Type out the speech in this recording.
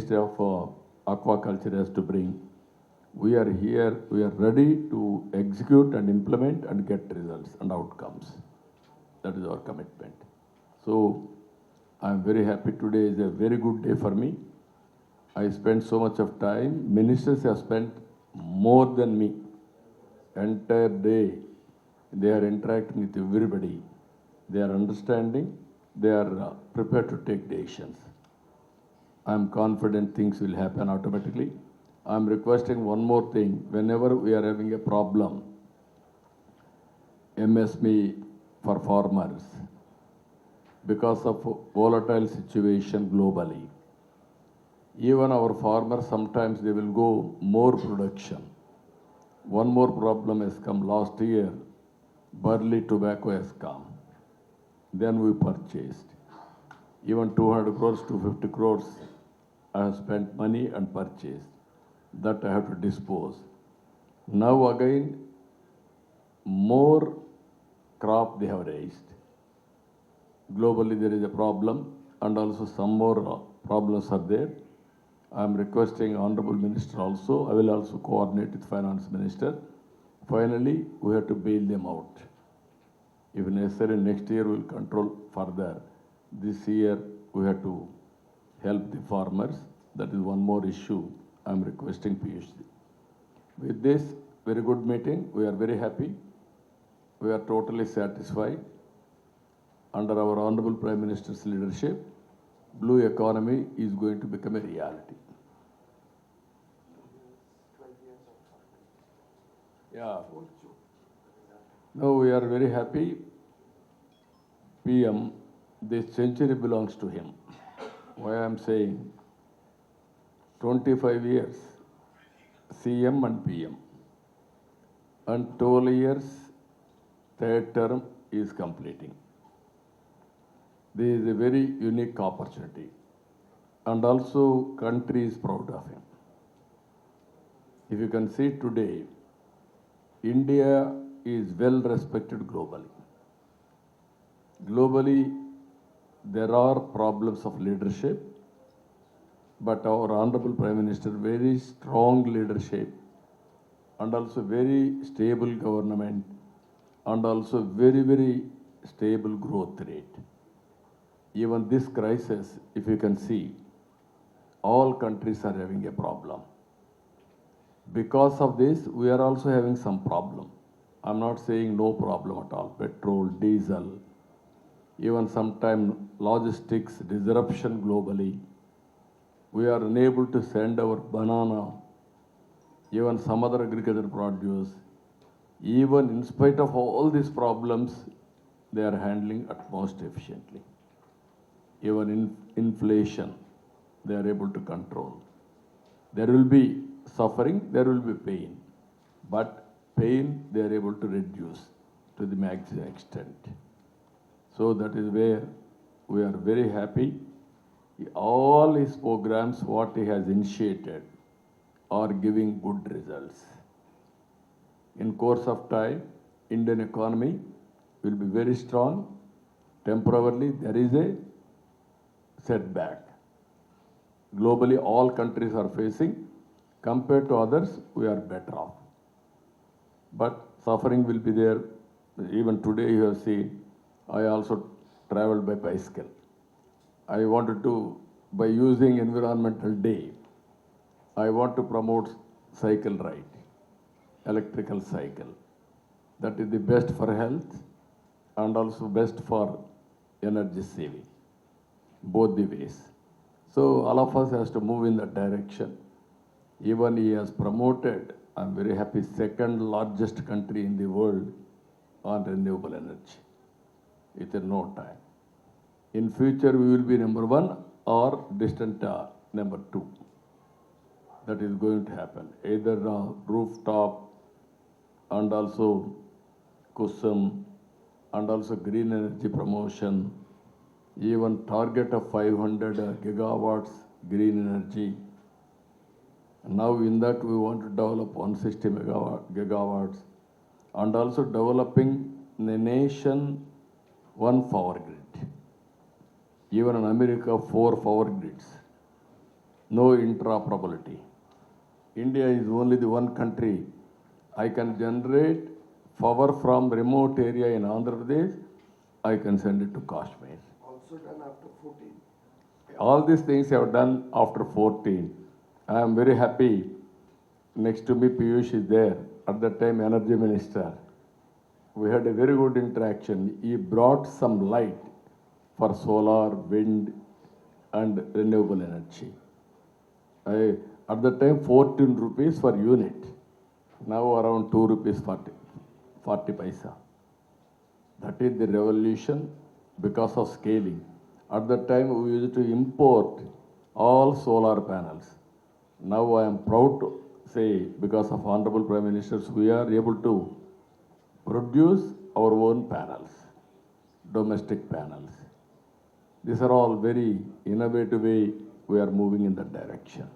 Ministry of Aquaculture has to bring. We are here, we are ready to execute and implement and get results and outcomes. That is our commitment. So I am very happy. Today is a very good day for me. I spent so much of time. Ministers have spent more than me. Entire day, they are interacting with everybody. They are understanding. They are prepared to take decisions. I am confident things will happen automatically. I am requesting one more thing. Whenever we are having a problem, MSME for farmers, because of volatile situation globally, even our farmers, sometimes they will go more production. One more problem has come last year, barley tobacco has come. Then we purchased. Even 200 crores, 250 crores, I have spent money and purchased. That I have to dispose. Now again, more crop they have raised. Globally there is a problem and also some more problems are there. I am requesting Honorable Minister also, I will also coordinate with Finance Minister. Finally, we have to bail them out. If necessary, next year we will control further. This year we have to help the farmers. That is one more issue I am requesting PhD. With this very good meeting, we are very happy. We are totally satisfied. Under our Honorable Prime Minister's leadership, blue economy is going to become a reality. Yeah. Now we are very happy. PM, this century belongs to him. Why I am saying 25 years, CM and PM, and 12 years, third term is completing. This is a very unique opportunity, and also country is proud of him. If you can see today, India is well respected globally. Globally, there are problems of leadership, but our Honorable Prime Minister, very strong leadership, and also very stable government, and also very, very stable growth rate. Even this crisis, if you can see, all countries are having a problem. Because of this, we are also having some problem. I'm not saying no problem at all. Petrol, diesel, even sometimes logistics disruption globally. We are unable to send our banana, even some other agricultural produce. Even in spite of all these problems, they are handling at most efficiently. Even in inflation, they are able to control. There will be suffering, there will be pain, but pain they are able to reduce to the maximum extent. So that is where we are very happy. All his programs, what he has initiated, are giving good results. In course of time, Indian economy will be very strong. Temporarily, there is a setback. Globally, all countries are facing. Compared to others, we are better off. But suffering will be there. Even today, you have seen, I also traveled by bicycle. I wanted to, by using Environmental Day, I want to promote cycle ride, electrical cycle. That is the best for health and also best for energy saving, both the ways. So all of us has to move in that direction. Even he has promoted, I'm very happy, second largest country in the world on renewable energy within no time. In future, we will be number one or distant number two. That is going to happen. Either rooftop and also Kusum and also green energy promotion, even target of 500 gigawatts green energy. Now in that we want to develop 160 gigawatts and also developing the nation one power grid. Even in America, 4 power grids. no interoperability. India is only the one country I can generate power from remote area in Andhra Pradesh, I can send it to Kashmir. Also done after 14. All these things I have done after 14. I am very happy. Next to me, Piyush is there. At that time, Energy Minister. We had a very good interaction. He brought some light for solar, wind, and renewable energy. At the time, 14 rupees per unit. Now around 2 rupees 40 paisa. That is the revolution because of scaling. At that time, we used to import all solar panels. Now I am proud to say, because of Honorable Prime Ministers, we are able to produce our own panels, domestic panels. These are all very innovative way we are moving in that direction.